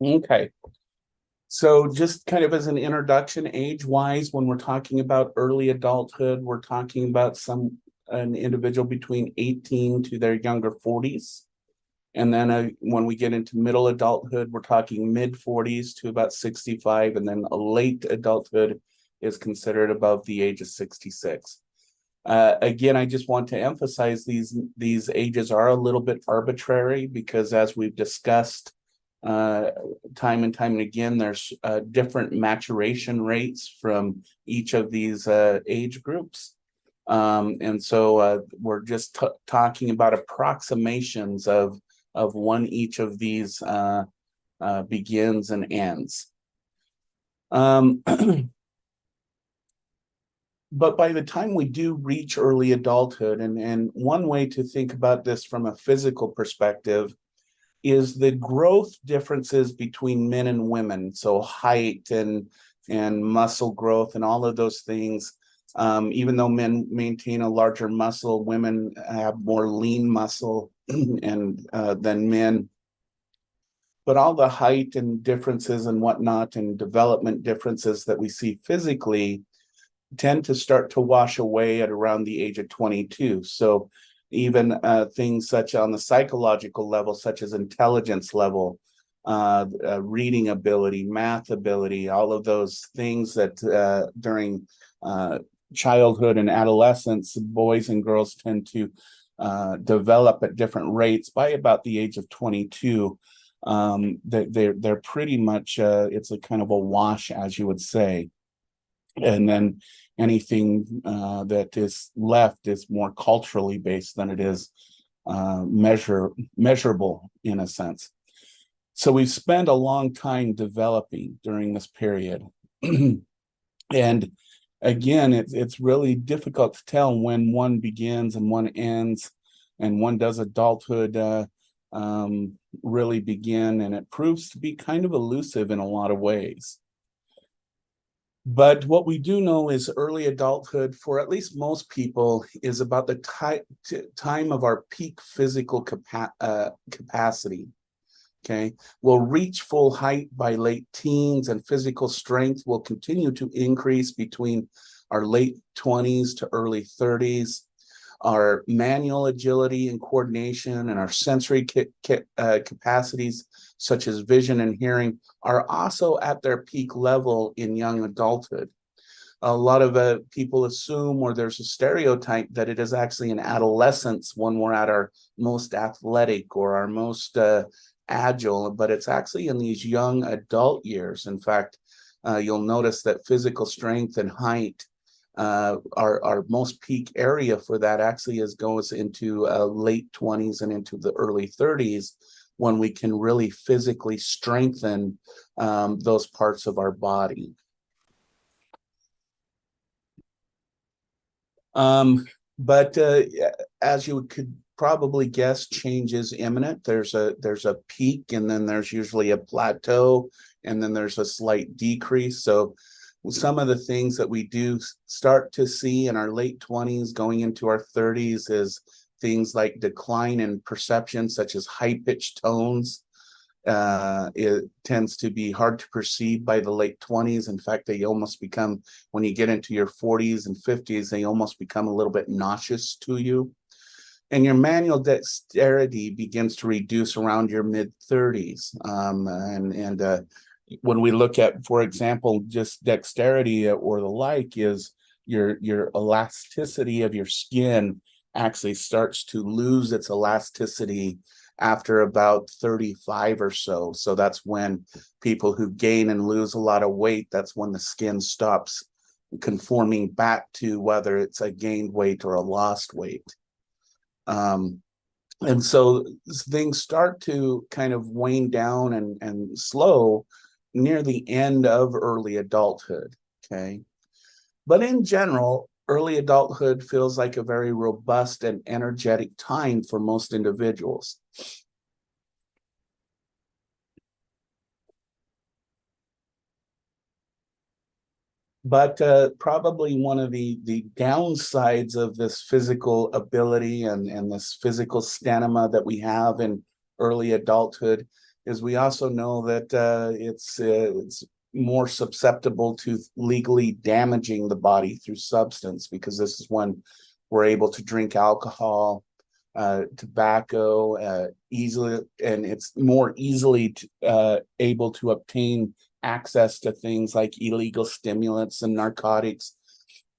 Okay. So just kind of as an introduction, age-wise, when we're talking about early adulthood, we're talking about an individual between 18 to their younger 40s. And then when we get into middle adulthood, we're talking mid 40s to about 65. And then a late adulthood is considered above the age of 66. Again, I just want to emphasize these ages are a little bit arbitrary because, as we've discussed uh, time and time and again, there's different maturation rates from each of these age groups. And so we're just talking about approximations of when each of these begins and ends. Um, but by the time we do reach early adulthood, and one way to think about this from a physical perspective is the growth differences between men and women. So height and muscle growth and all of those things. Even though men maintain a larger muscle, women have more lean muscle and than men. But all the height and differences and whatnot and development differences that we see physically tend to start to wash away at around the age of 22. So even things such on the psychological level, such as intelligence level, reading ability, math ability, all of those things that during childhood and adolescence, boys and girls tend to develop at different rates by about the age of 22. They're pretty much it's a kind of a wash, as you would say. And then anything that is left is more culturally based than it is measurable in a sense. So we've spent a long time developing during this period. And again, it's really difficult to tell when one begins and one ends, and when does adulthood really begin, and it proves to be kind of elusive in a lot of ways. But what we do know is early adulthood, for at least most people, is about the time of our peak physical capacity. Okay. We'll reach full height by late teens, and physical strength will continue to increase between our late 20s to early 30s. Our manual agility and coordination and our sensory capacities, such as vision and hearing, are also at their peak level in young adulthood. A lot of people assume, or there's a stereotype, that it is actually in adolescence when we're at our most athletic or our most agile, but it's actually in these young adult years. In fact, you'll notice that physical strength and height, our most peak area for that actually goes into late 20s and into the early 30s, when we can really physically strengthen those parts of our body. But as you could probably guess, change is imminent. There's a peak, and then there's usually a plateau, and then there's a slight decrease. So some of the things that we do start to see in our late 20s going into our 30s is things like decline in perception, such as high-pitched tones. It tends to be hard to perceive by the late 20s. In fact, they almost become, when you get into your 40s and 50s, they almost become a little bit nauseous to you. And your manual dexterity begins to reduce around your mid 30s. And when we look at, for example, just dexterity or the like, is your elasticity of your skin actually starts to lose its elasticity after about 35 or so. So that's when people who gain and lose a lot of weight, that's when the skin stops conforming back to whether it's a gained weight or a lost weight. And so things start to kind of wane down and slow near the end of early adulthood. Okay. But in general, early adulthood feels like a very robust and energetic time for most individuals. But probably one of the downsides of this physical ability and this physical stamina that we have in early adulthood is we also know that it's more susceptible to legally damaging the body through substance, because this is when we're able to drink alcohol, tobacco easily, and it's more easily able to obtain access to things like illegal stimulants and narcotics.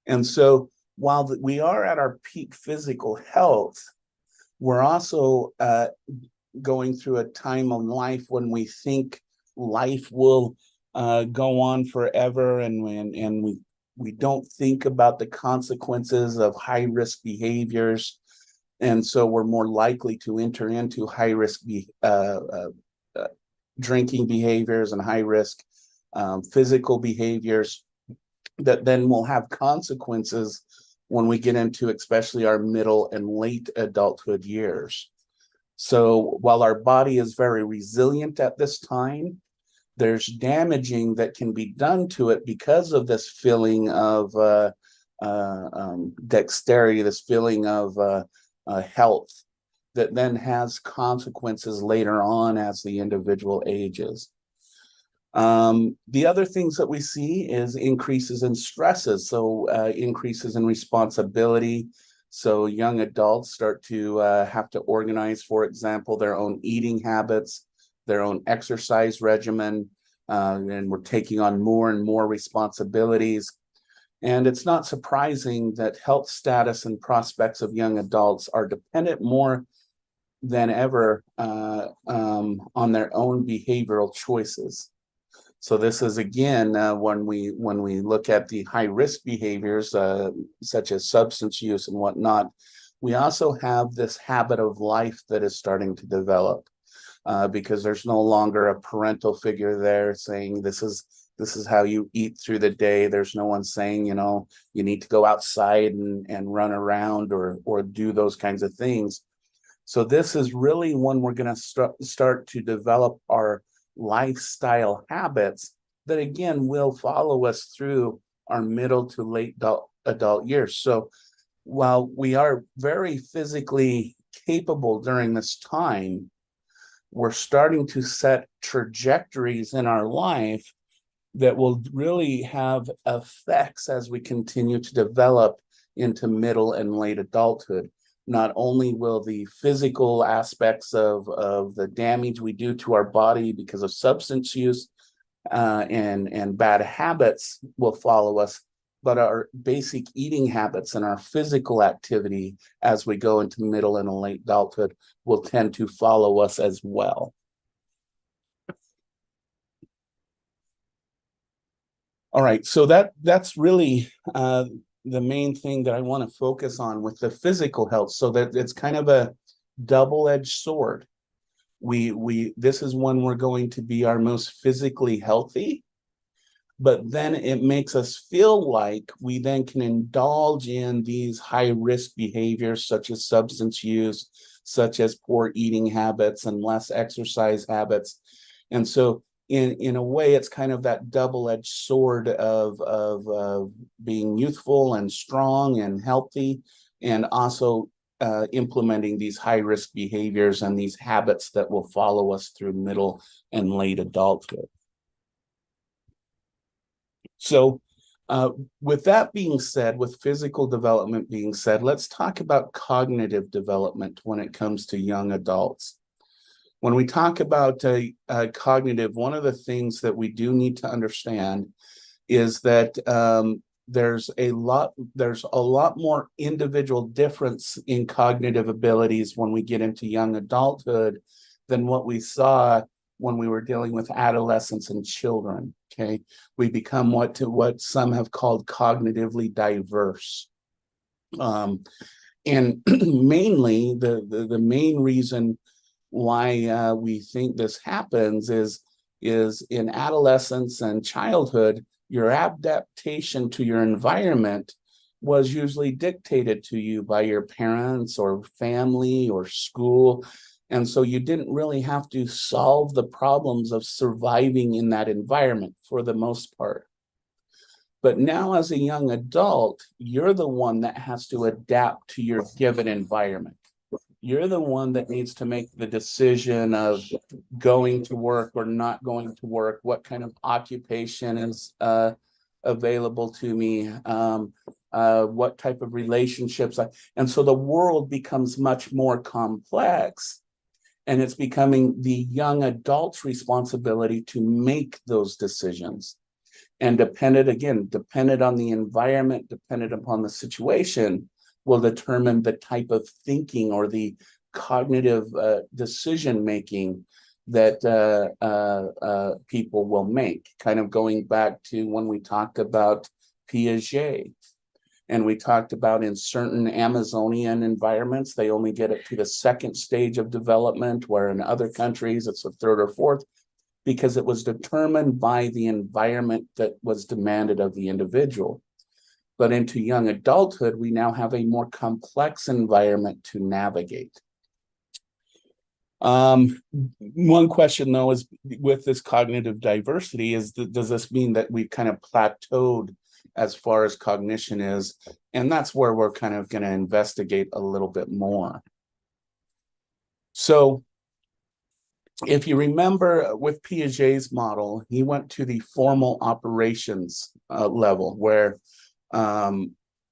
And so while we are at our peak physical health, we're also going through a time of life when we think life will go on forever, and we don't think about the consequences of high risk behaviors, and so we're more likely to enter into high risk drinking behaviors and high risk physical behaviors that then will have consequences when we get into especially our middle and late adulthood years. So while our body is very resilient at this time, there's damaging that can be done to it because of this feeling of dexterity, this feeling of health, that then has consequences later on as the individual ages. The other things that we see is increases in stresses, so increases in responsibility. So young adults start to have to organize, for example, their own eating habits, their own exercise regimen, and we're taking on more and more responsibilities. And it's not surprising that health status and prospects of young adults are dependent more than ever on their own behavioral choices. So this is again when we look at the high risk behaviors such as substance use and whatnot, we also have this habit of life that is starting to develop because there's no longer a parental figure there saying this is how you eat through the day. There's no one saying, you know, you need to go outside and run around or do those kinds of things. So this is really when we're going to start to develop our lifestyle habits that again will follow us through our middle to late adult years. So while we are very physically capable during this time, we're starting to set trajectories in our life that will really have effects as we continue to develop into middle and late adulthood. Not only will the physical aspects of the damage we do to our body because of substance use and bad habits will follow us, but our basic eating habits and our physical activity as we go into middle and late adulthood will tend to follow us as well. All right, so that's really the main thing that I want to focus on with the physical health, so that it's kind of a double-edged sword. This is when we're going to be our most physically healthy, but then it makes us feel like we then can indulge in these high-risk behaviors such as substance use, such as poor eating habits and less exercise habits. And so in a way, it's kind of that double-edged sword of being youthful and strong and healthy, and also implementing these high-risk behaviors and these habits that will follow us through middle and late adulthood. So with that being said, with physical development being said, let's talk about cognitive development when it comes to young adults. When we talk about cognitive, one of the things that we do need to understand is that there's a lot more individual difference in cognitive abilities when we get into young adulthood than what we saw when we were dealing with adolescents and children. Okay, we become what some have called cognitively diverse, and mainly the main reason why we think this happens is in adolescence and childhood, your adaptation to your environment was usually dictated to you by your parents or family or school. And so you didn't really have to solve the problems of surviving in that environment for the most part. But now as a young adult, you're the one that has to adapt to your given environment. You're the one that needs to make the decision of going to work or not going to work, what kind of occupation is available to me, what type of relationships. And so the world becomes much more complex, and it's becoming the young adult's responsibility to make those decisions. And dependent on the environment, dependent upon the situation, will determine the type of thinking or the cognitive decision making that people will make. Kind of going back to when we talked about Piaget, and we talked about in certain Amazonian environments, they only get it to the second stage of development, where in other countries it's the third or fourth, because it was determined by the environment that was demanded of the individual. But into young adulthood, we now have a more complex environment to navigate. One question, though, is with this cognitive diversity, does this mean that we've kind of plateaued as far as cognition is? And that's where we're kind of going to investigate a little bit more. So if you remember with Piaget's model, he went to the formal operations level, where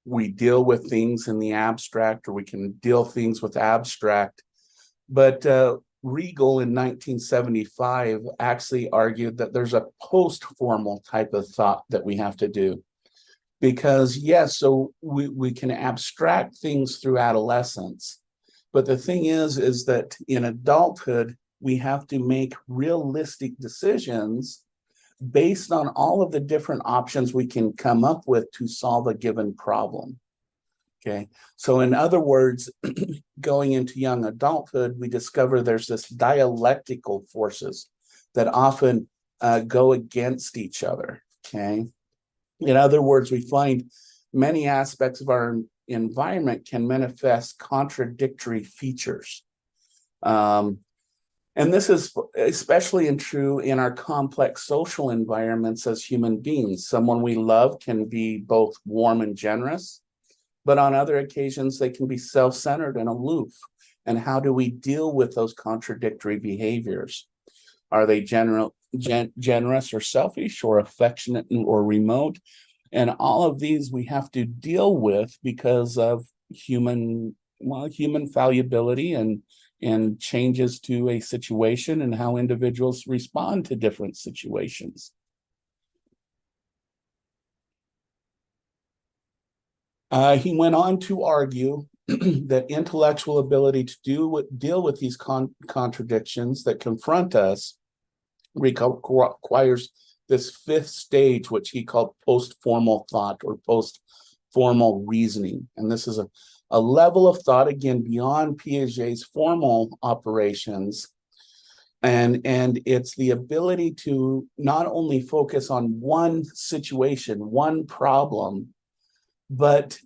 we deal with things in the abstract, or we can deal things with abstract. But Riegel in 1975 actually argued that there's a post-formal type of thought that we have to do. Because yes, so we can abstract things through adolescence. But the thing is that in adulthood, we have to make realistic decisions based on all of the different options we can come up with to solve a given problem. Okay, so in other words, going into young adulthood, we discover there's this dialectical forces that often go against each other. Okay, in other words, we find many aspects of our environment can manifest contradictory features. And this is especially true in our complex social environments as human beings. Someone we love can be both warm and generous, but on other occasions, they can be self-centered and aloof. And how do we deal with those contradictory behaviors? Are they generous or selfish, or affectionate or remote? And all of these we have to deal with because of human fallibility and changes to a situation and how individuals respond to different situations. He went on to argue that intellectual ability to deal with these contradictions that confront us requires this fifth stage, which he called post-formal thought or post-formal reasoning. And this is a level of thought, again, beyond Piaget's formal operations. And it's the ability to not only focus on one situation, one problem, but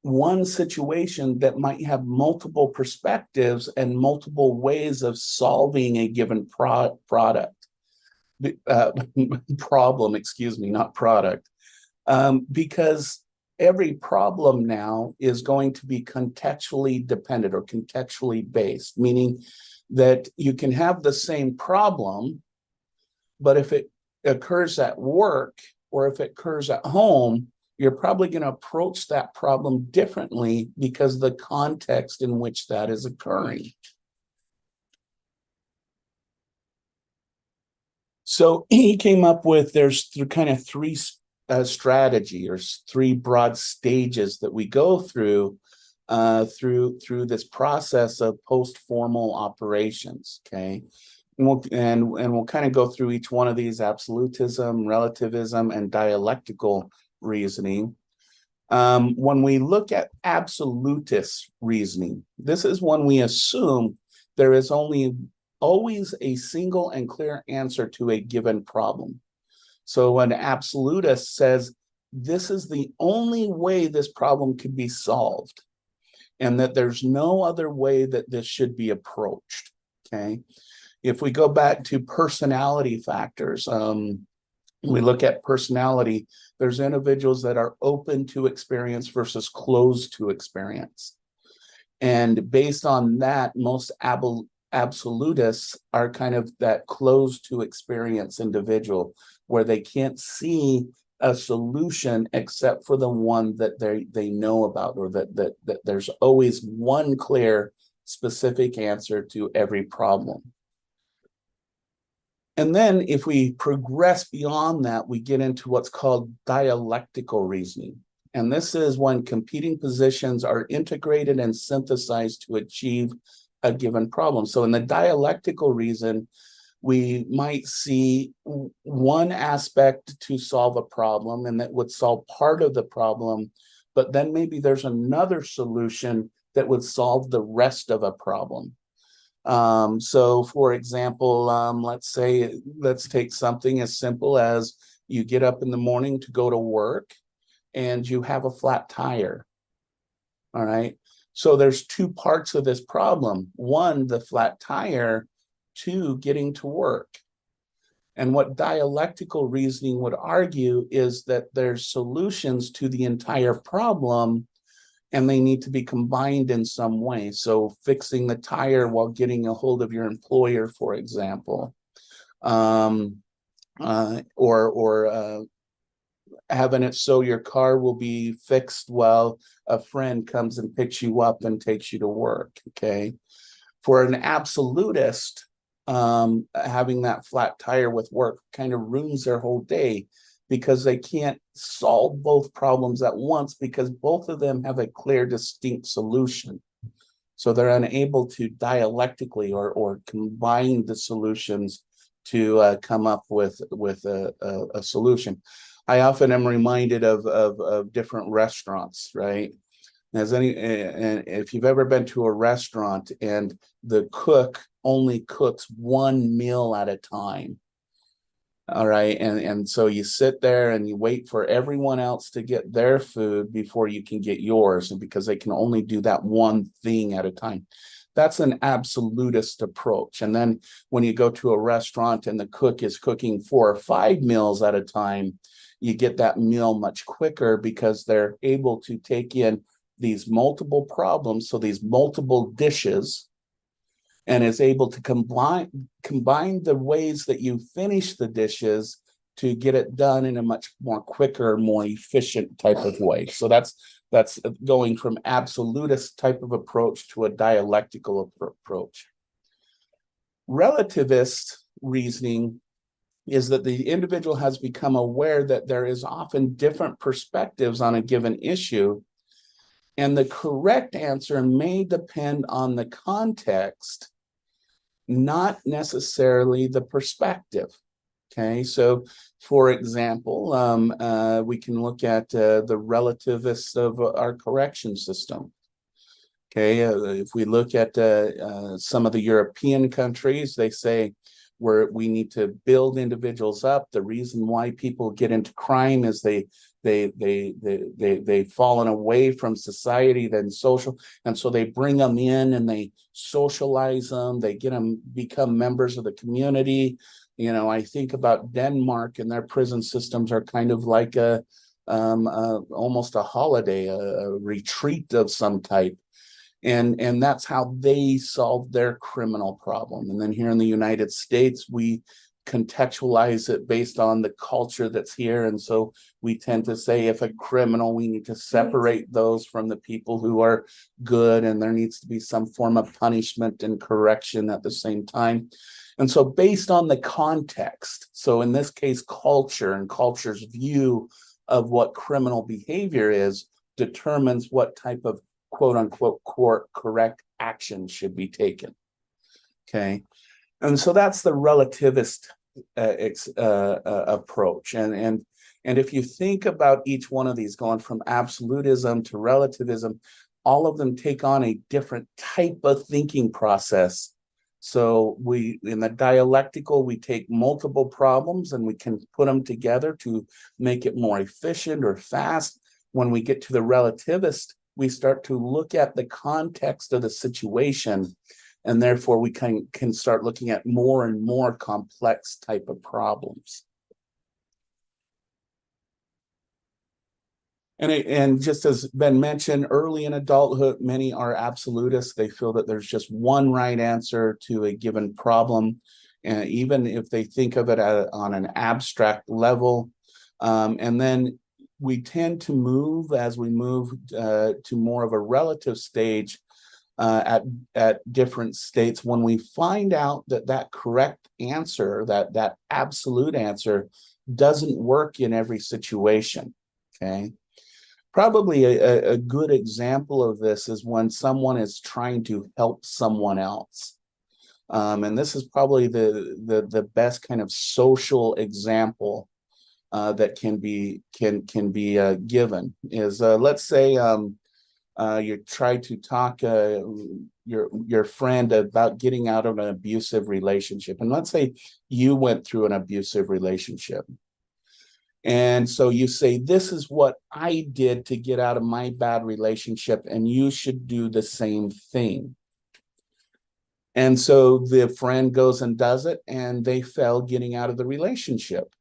one situation that might have multiple perspectives and multiple ways of solving a given problem, excuse me, not product. Because every problem now is going to be contextually dependent or contextually based, meaning that you can have the same problem, but if it occurs at work or if it occurs at home, you're probably going to approach that problem differently because of the context in which that is occurring. So he came up with, there's kind of three strategy or three broad stages that we go through through this process of post-formal operations. Okay, and we'll kind of go through each one of these: absolutism, relativism, and dialectical reasoning. When we look at absolutist reasoning, this is when we assume there is always a single and clear answer to a given problem. So an absolutist says, this is the only way this problem could be solved, and that there's no other way that this should be approached. Okay. If we go back to personality factors, we look at personality, there's individuals that are open to experience versus closed to experience. And based on that, most absolutists are kind of that closed to experience individual where they can't see a solution except for the one that they know about, or that there's always one clear specific answer to every problem. And then if we progress beyond that, we get into what's called dialectical reasoning. And this is when competing positions are integrated and synthesized to achieve a given problem. So in the dialectical reason, we might see one aspect to solve a problem, and that would solve part of the problem, but then maybe there's another solution that would solve the rest of a problem. So for example, let's take something as simple as you get up in the morning to go to work and you have a flat tire. All right. So there's two parts of this problem. One, the flat tire. Two, getting to work. And what dialectical reasoning would argue is that there's solutions to the entire problem, and they need to be combined in some way. So fixing the tire while getting a hold of your employer, for example, or having it so your car will be fixed while a friend comes and picks you up and takes you to work. Okay. For an absolutist, having that flat tire with work kind of ruins their whole day, because they can't solve both problems at once because both of them have a clear, distinct solution. So they're unable to dialectically or combine the solutions to come up with a solution. I often am reminded of different restaurants, right? And if you've ever been to a restaurant and the cook only cooks one meal at a time, all right, and so you sit there and you wait for everyone else to get their food before you can get yours, and because they can only do that one thing at a time. That's an absolutist approach. And then when you go to a restaurant and the cook is cooking 4 or 5 meals at a time, you get that meal much quicker because they're able to take in these multiple problems, so these multiple dishes, and is able to combine the ways that you finish the dishes to get it done in a much more quicker, more efficient type of way. So that's going from absolutist type of approach to a dialectical approach. Relativist reasoning is that the individual has become aware that there is often different perspectives on a given issue, and the correct answer may depend on the context, not necessarily the perspective. Okay, so for example, we can look at the relativists of our correction system. Okay, if we look at some of the European countries, they say we need to build individuals up. The reason why people get into crime is they've fallen away from society, then social, and so they bring them in and they socialize them. They get them become members of the community. You know, I think about Denmark, and their prison systems are kind of like almost a holiday, a retreat of some type. And that's how they solve their criminal problem. And then here in the United States, we contextualize it based on the culture that's here. And so we tend to say, if a criminal, we need to separate those from the people who are good, and there needs to be some form of punishment and correction at the same time. And so based on the context, so in this case, culture and culture's view of what criminal behavior is determines what type of quote unquote correct action should be taken. Okay. And so that's the relativist approach. And if you think about each one of these going from absolutism to relativism, all of them take on a different type of thinking process. So in the dialectical, we take multiple problems and we can put them together to make it more efficient or fast. When we get to the relativist, we start to look at the context of the situation, and therefore we can start looking at more and more complex type of problems. And just as been mentioned, early in adulthood, many are absolutists. They feel that there's just one right answer to a given problem, and even if they think of it on an abstract level. And then we tend to move as we move to more of a relative stage at different states. When we find out that that correct answer, that absolute answer, doesn't work in every situation. Okay. Probably a good example of this is when someone is trying to help someone else. And this is probably the best kind of social example that can be given is let's say you try to talk your friend about getting out of an abusive relationship, and let's say you went through an abusive relationship. And so you say, this is what I did to get out of my bad relationship, and you should do the same thing. And so the friend goes and does it, and they fail getting out of the relationship.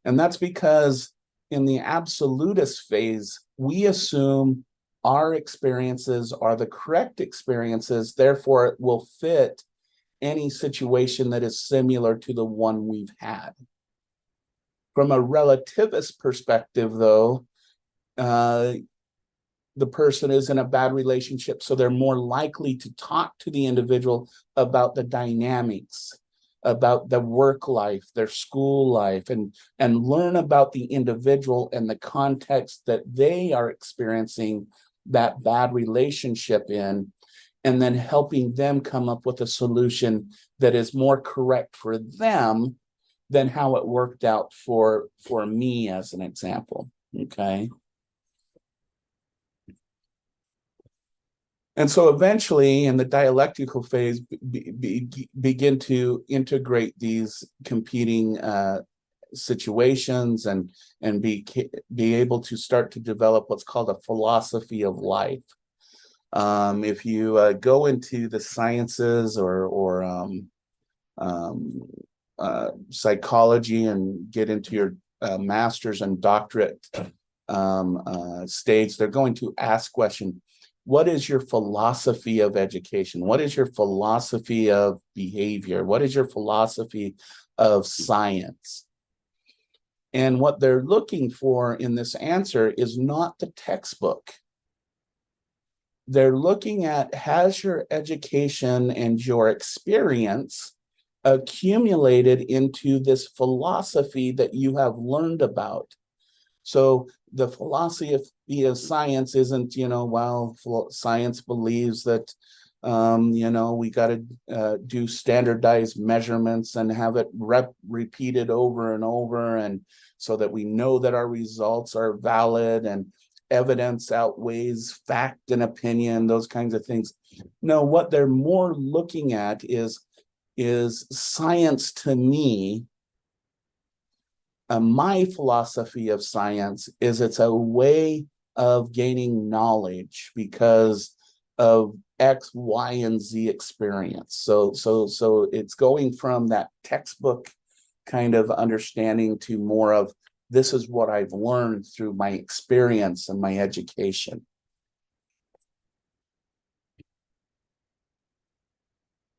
And that's because in the absolutist phase, we assume our experiences are the correct experiences, therefore it will fit any situation that is similar to the one we've had. From a relativist perspective, though, the person is in a bad relationship, so they're more likely to talk to the individual about the dynamics, about the work life, their school life, and learn about the individual and the context that they are experiencing that bad relationship in, and then helping them come up with a solution that is more correct for them than how it worked out for me, as an example. Okay. And so eventually in the dialectical phase, begin to integrate these competing situations and be able to start to develop what's called a philosophy of life. If you go into the sciences or psychology and get into your master's and doctorate stage, they're going to ask question, what is your philosophy of education? What is your philosophy of behavior? What is your philosophy of science? And what they're looking for in this answer is not the textbook. They're looking at, has your education and your experience accumulated into this philosophy that you have learned about? So the philosophy of science isn't, well, science believes that, we got to do standardized measurements and have it repeated over and over, and so that we know that our results are valid and evidence outweighs fact and opinion, those kinds of things. No, what they're more looking at is science to me. My philosophy of science is it's a way of gaining knowledge because of X, Y, and Z experience. So it's going from that textbook kind of understanding to more of, this is what I've learned through my experience and my education.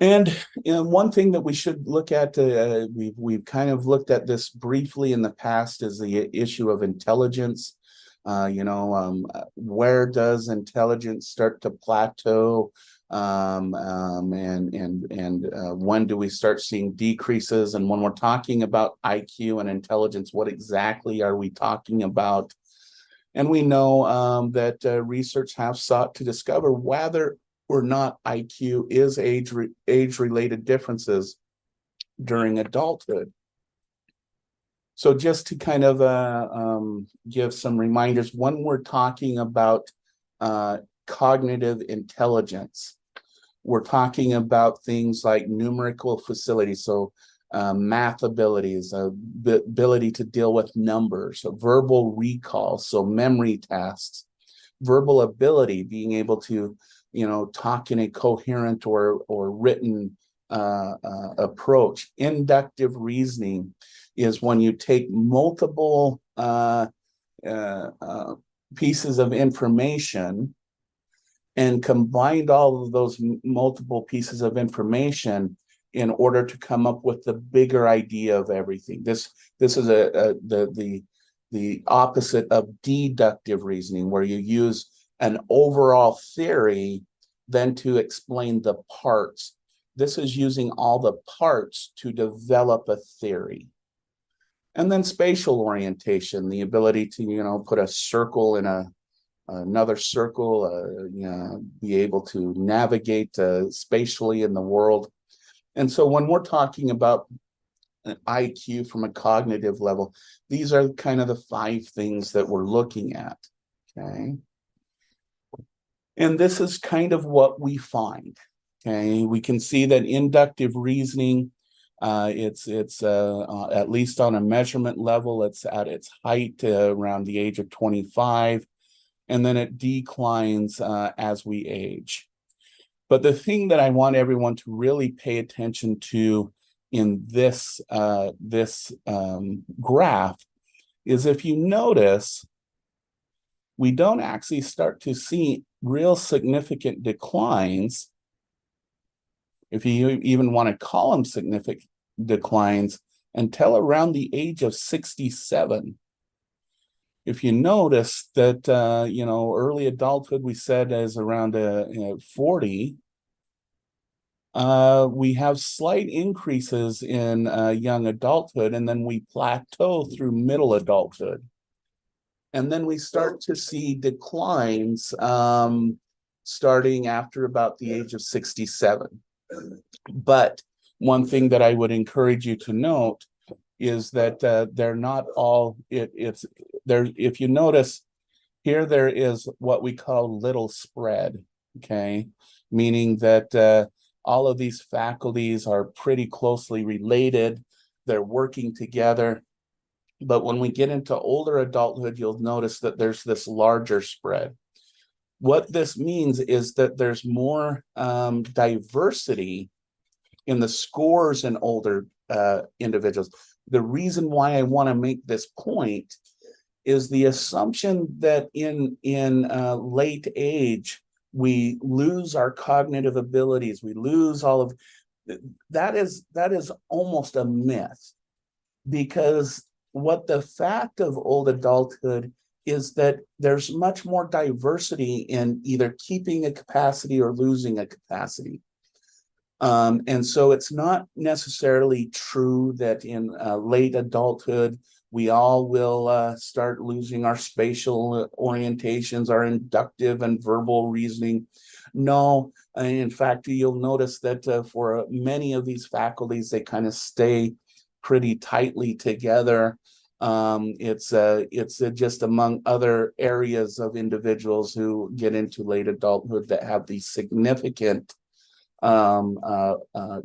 And one thing that we should look at, we've kind of looked at this briefly in the past, is the issue of intelligence. Where does intelligence start to plateau? And when do we start seeing decreases? And when we're talking about IQ and intelligence, what exactly are we talking about? And we know that research has sought to discover whether or not IQ is age-related differences during adulthood. So just to kind of give some reminders, when we're talking about cognitive intelligence, we're talking about things like numerical facility, so math abilities, ability to deal with numbers, so verbal recall, so memory tasks, verbal ability, being able to talk in a coherent or written approach. Inductive reasoning is when you take multiple pieces of information and combined all of those multiple pieces of information in order to come up with the bigger idea of everything. This is the opposite of deductive reasoning, where you use an overall theory then to explain the parts. This is using all the parts to develop a theory. And then spatial orientation, the ability to, put a circle in another circle, be able to navigate spatially in the world. And so when we're talking about an IQ from a cognitive level, these are kind of the 5 things that we're looking at, okay? And this is kind of what we find, okay? We can see that inductive reasoning, it's at least on a measurement level, it's at its height around the age of 25, and then it declines as we age. But the thing that I want everyone to really pay attention to in this graph is, if you notice, we don't actually start to see real significant declines, if you even want to call them significant declines, until around the age of 67. If you notice that, early adulthood, we said, is around 40, we have slight increases in young adulthood, and then we plateau through middle adulthood. And then we start to see declines starting after about the age of 67. But one thing that I would encourage you to note is that they're not all, it's there. If you notice here, there is what we call little spread, okay? Meaning that all of these faculties are pretty closely related. They're working together. But when we get into older adulthood, you'll notice that there's this larger spread. What this means is that there's more diversity in the scores in older individuals. The reason why I want to make this point is the assumption that in late age, we lose our cognitive abilities. We lose all of that. Is almost a myth, because what the fact of old adulthood is that there's much more diversity in either keeping a capacity or losing a capacity. And so it's not necessarily true that in late adulthood, we all will start losing our spatial orientations, our inductive and verbal reasoning. No, in fact, you'll notice that for many of these faculties, they kind of stay pretty tightly together. It's just among other areas of individuals who get into late adulthood that have these significant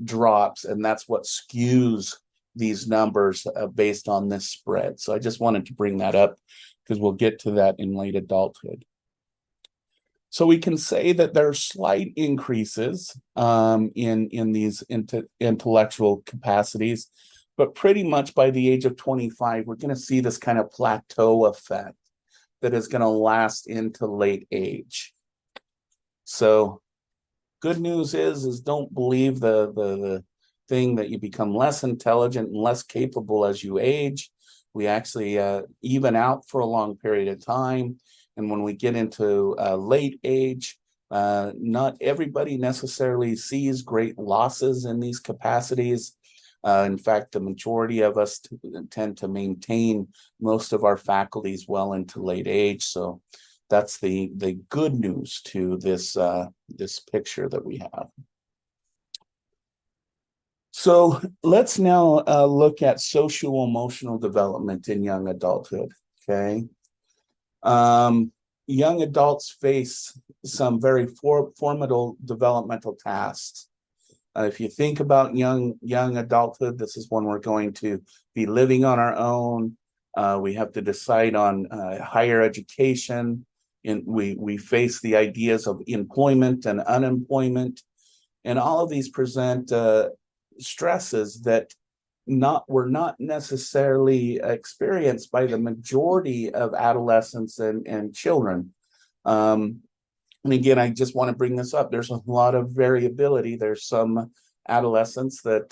drops, and that's what skews these numbers based on this spread. So I just wanted to bring that up because we'll get to that in late adulthood. So we can say that there are slight increases in these intellectual capacities, but pretty much by the age of 25, we're going to see this kind of plateau effect that is going to last into late age. So good news is don't believe the thing that you become less intelligent and less capable as you age. We actually even out for a long period of time. And when we get into late age, not everybody necessarily sees great losses in these capacities. In fact, the majority of us tend to maintain most of our faculties well into late age. So that's the good news to this this picture that we have. So let's now look at socio-emotional development in young adulthood. Okay, young adults face some very formidable developmental tasks. If you think about young adulthood, this is when we're going to be living on our own. We have to decide on higher education. We face the ideas of employment and unemployment, and all of these present stresses that were not necessarily experienced by the majority of adolescents and children. And again, I just want to bring this up. There's a lot of variability. There's some adolescents that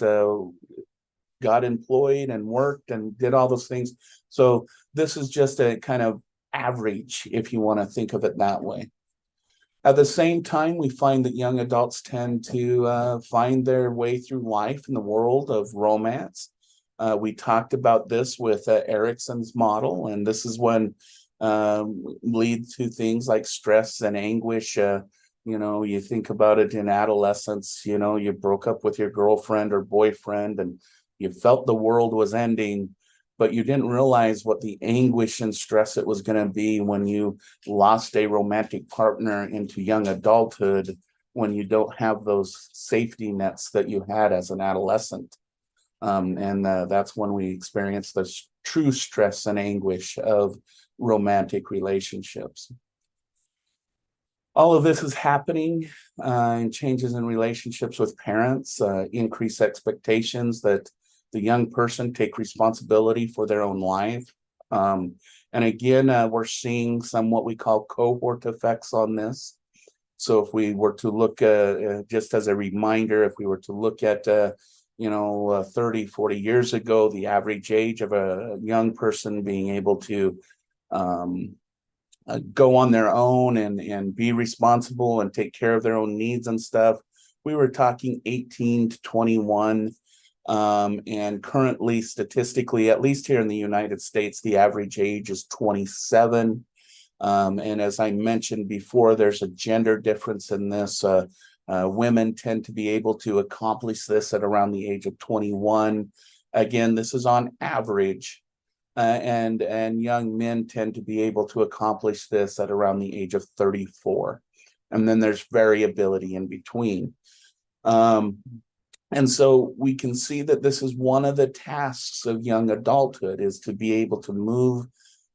got employed and worked and did all those things. So this is just a kind of average, if you want to think of it that way. At the same time, we find that young adults tend to find their way through life in the world of romance. We talked about this with Erickson's model, and this is when lead to things like stress and anguish. You think about it in adolescence, you broke up with your girlfriend or boyfriend and you felt the world was ending, but you didn't realize what the anguish and stress it was going to be when you lost a romantic partner into young adulthood, when you don't have those safety nets that you had as an adolescent. And that's when we experience the true stress and anguish of romantic relationships. All of this is happening in changes in relationships with parents, increased expectations that the young person take responsibility for their own life. And again, we're seeing some what we call cohort effects on this. So if we were to look, just as a reminder, if we were to look at 30, 40 years ago, the average age of a young person being able to go on their own and be responsible and take care of their own needs and stuff, we were talking 18 to 21. And currently, statistically, at least here in the United States, the average age is 27. And as I mentioned before, there's a gender difference in this. Women tend to be able to accomplish this at around the age of 21. Again, this is on average. And young men tend to be able to accomplish this at around the age of 34. And then there's variability in between. And so we can see that this is one of the tasks of young adulthood, is to be able to move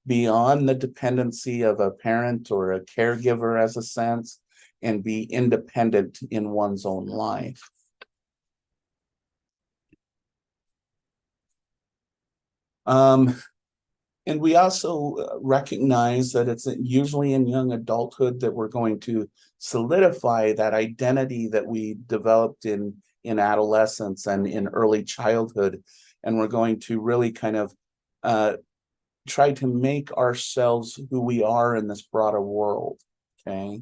beyond the dependency of a parent or a caregiver, as a sense, and be independent in one's own life. And we also recognize that it's usually in young adulthood that we're going to solidify that identity that we developed in adolescence and in early childhood. And we're going to really kind of try to make ourselves who we are in this broader world, okay?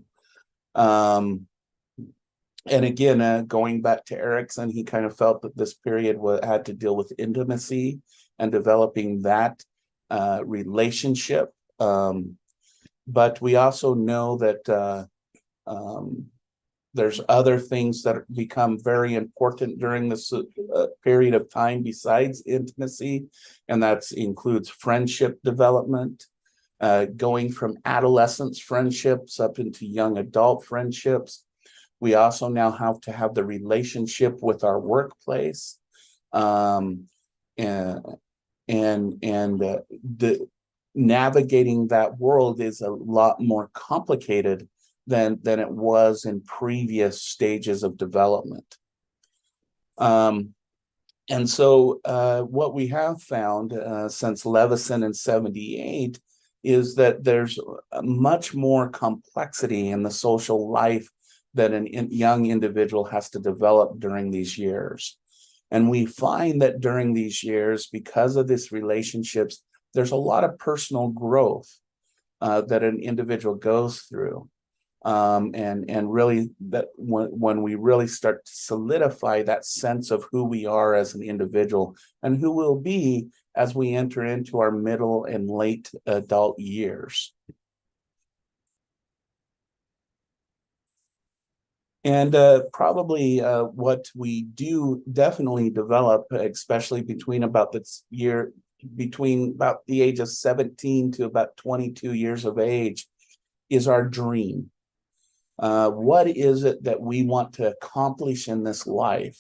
And again, going back to Erickson, he kind of felt that this period had to deal with intimacy and developing that relationship. But we also know that there's other things that become very important during this period of time besides intimacy, and that includes friendship development, going from adolescence friendships up into young adult friendships. We also now have to have the relationship with our workplace, and the navigating that world is a lot more complicated than it was in previous stages of development. And so what we have found since Levison in 78 is that there's much more complexity in the social life that a young individual has to develop during these years. And we find that during these years, because of these relationships, there's a lot of personal growth that an individual goes through. And really, that when we really start to solidify that sense of who we are as an individual and who we'll be as we enter into our middle and late adult years. And probably what we do definitely develop, especially between about the age of 17 to about 22 years of age, is our dream. What is it that we want to accomplish in this life?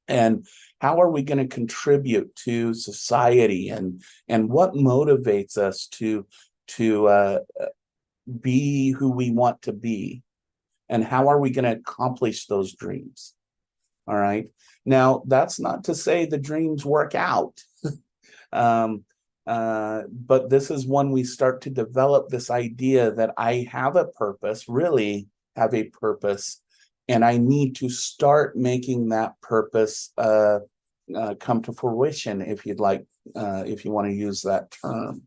And how are we going to contribute to society? And what motivates us to be who we want to be? And how are we going to accomplish those dreams? All right. Now, that's not to say the dreams work out. But this is when we start to develop this idea that I have a purpose, really have a purpose, and I need to start making that purpose come to fruition, if you'd like, if you want to use that term.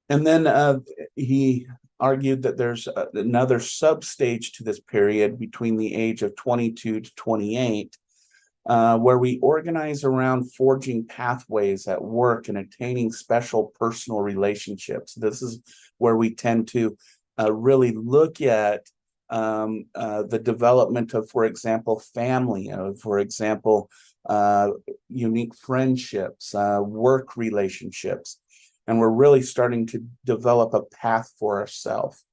And then he argued that there's another sub-stage to this period between the age of 22 to 28, where we organize around forging pathways at work and attaining special personal relationships. This is where we tend to really look at the development of, for example, family, for example, unique friendships, work relationships. And we're really starting to develop a path for ourselves.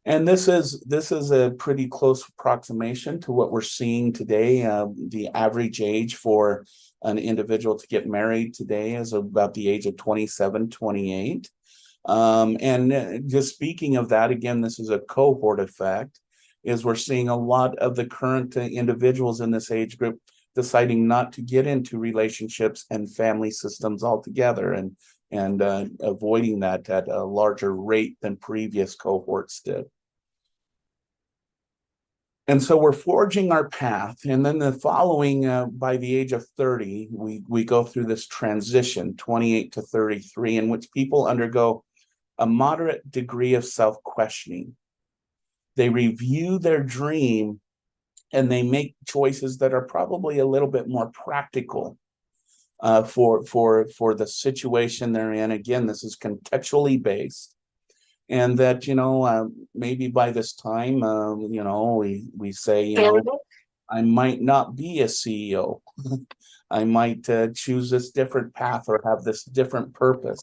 And this is a pretty close approximation to what we're seeing today. The average age for an individual to get married today is about the age of 27, 28. And just speaking of that, again, this is a cohort effect, is we're seeing a lot of the current individuals in this age group deciding not to get into relationships and family systems altogether, and avoiding that at a larger rate than previous cohorts did. And so we're forging our path. And then the following, by the age of 30, we go through this transition, 28 to 33, in which people undergo a moderate degree of self-questioning. They review their dream and they make choices that are probably a little bit more practical for the situation they're in. Again, this is contextually based. And that, maybe by this time, we say, I might not be a CEO. I might choose this different path or have this different purpose.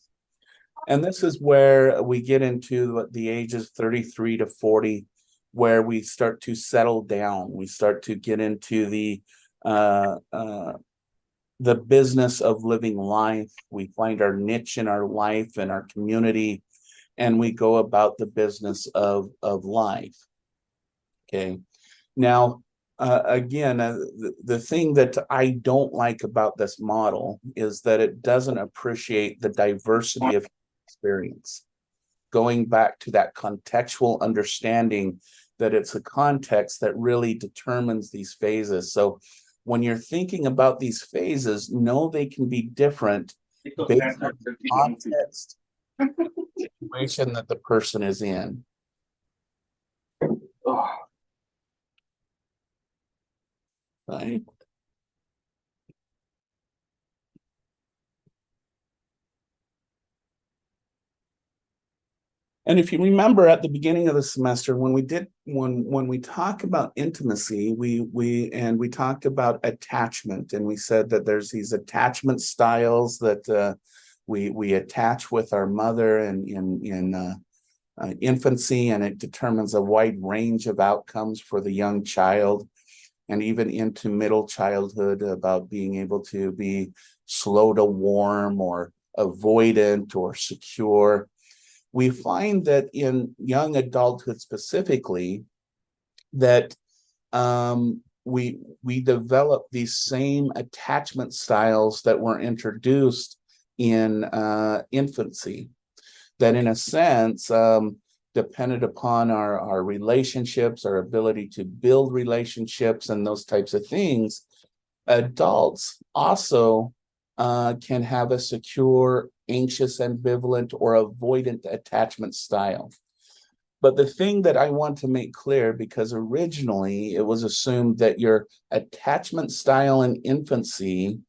And this is where we get into the ages 33 to 40, where we start to settle down. We start to get into the business of living life. We find our niche in our life and our community, and we go about the business of life. Okay. Now, again, the thing that I don't like about this model is that it doesn't appreciate the diversity of experience. Going back to that contextual understanding that it's a context that really determines these phases. So when you're thinking about these phases, know they can be different based on the context situation that the person is in. Right. And if you remember at the beginning of the semester, when we talk about intimacy, we talked about attachment, and we said that there's these attachment styles that we attach with our mother and in infancy, and it determines a wide range of outcomes for the young child, and even into middle childhood, about being able to be slow to warm or avoidant or secure. We find that in young adulthood specifically, that we develop these same attachment styles that were introduced in infancy, that in a sense depended upon our relationships, our ability to build relationships and those types of things. Adults also can have a secure, anxious, ambivalent, or avoidant attachment style. But the thing that I want to make clear, because originally it was assumed that your attachment style in infancy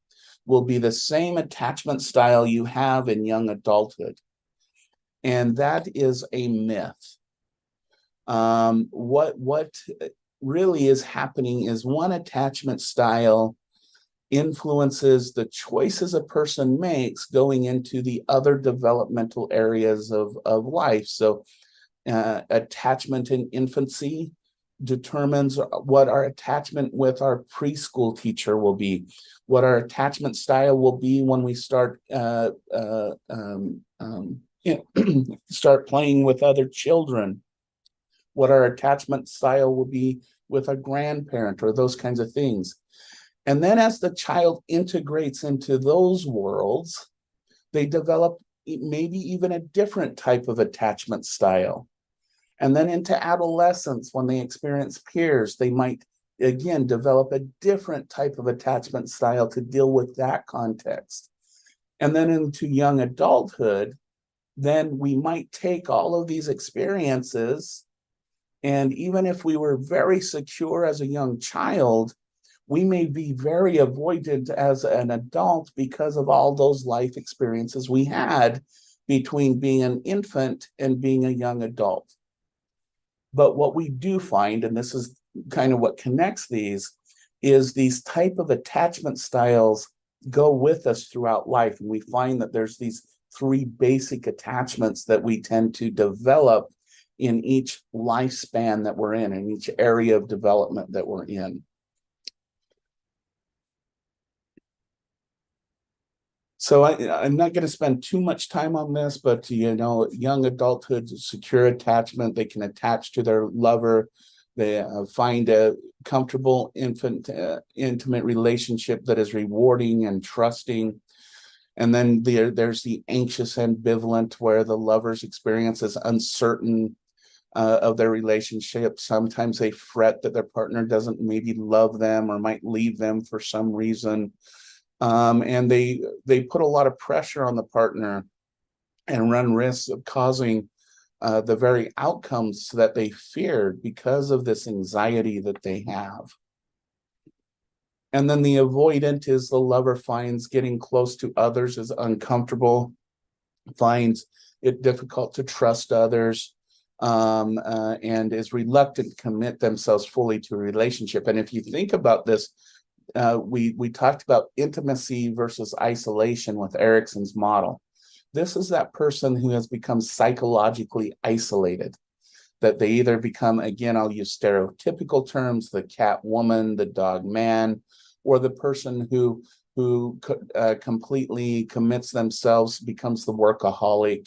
will be the same attachment style you have in young adulthood. And that is a myth. What really is happening is one attachment style influences the choices a person makes going into the other developmental areas of life. So attachment in infancy determines what our attachment with our preschool teacher will be, what our attachment style will be when we start start playing with other children, what our attachment style will be with a grandparent or those kinds of things. And then as the child integrates into those worlds, they develop maybe even a different type of attachment style. And then into adolescence, when they experience peers, they might again develop a different type of attachment style to deal with that context. And then into young adulthood, then we might take all of these experiences, and even if we were very secure as a young child, we may be very avoidant as an adult because of all those life experiences we had between being an infant and being a young adult. But what we do find, and this is kind of what connects these, is these type of attachment styles go with us throughout life. And we find that there's these three basic attachments that we tend to develop in each lifespan that we're in each area of development that we're in. So I'm not going to spend too much time on this, but young adulthood, secure attachment, they can attach to their lover. They find a comfortable intimate relationship that is rewarding and trusting. And then there's the anxious ambivalent, where the lover's experience is uncertain of their relationship. Sometimes they fret that their partner doesn't maybe love them or might leave them for some reason. And they put a lot of pressure on the partner and run risks of causing the very outcomes that they feared because of this anxiety that they have. And then the avoidant is the lover finds getting close to others is uncomfortable, finds it difficult to trust others, and is reluctant to commit themselves fully to a relationship. And if you think about this, we talked about intimacy versus isolation with Erickson's model. This is that person who has become psychologically isolated, that they either become, again, I'll use stereotypical terms, the cat woman, the dog man, or the person who completely commits themselves, becomes the workaholic,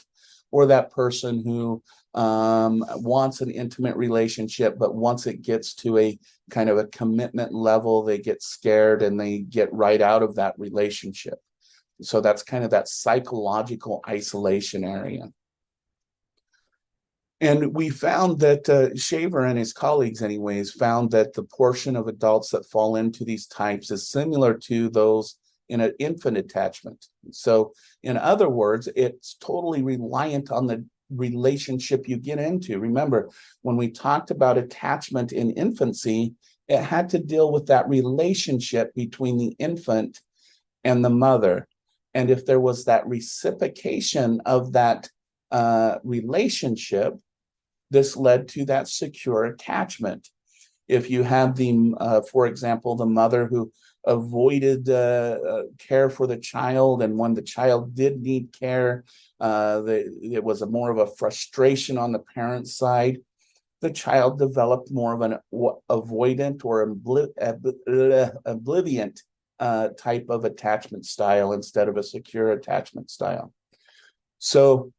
or that person who wants an intimate relationship, but once it gets to a kind of a commitment level, they get scared and they get right out of that relationship. So that's kind of that psychological isolation area. And we found that Shaver and his colleagues anyways found that the portion of adults that fall into these types is similar to those in an infant attachment. So in other words, it's totally reliant on the relationship you get into. Remember, when we talked about attachment in infancy, it had to deal with that relationship between the infant and the mother. And if there was that reciprocation of that relationship, this led to that secure attachment. If you have for example, the mother who avoided care for the child, and when the child did need care, it was more of a frustration on the parent's side, the child developed more of an avoidant or obliviant type of attachment style instead of a secure attachment style. So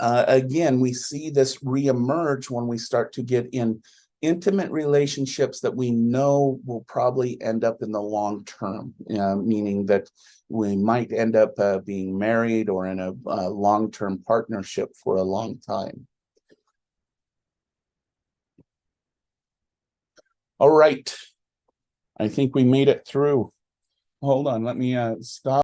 again, we see this reemerge when we start to get in intimate relationships that we know will probably end up in the long term, meaning that we might end up being married or in a long-term partnership for a long time. All right, I think we made it through. Hold on, let me stop.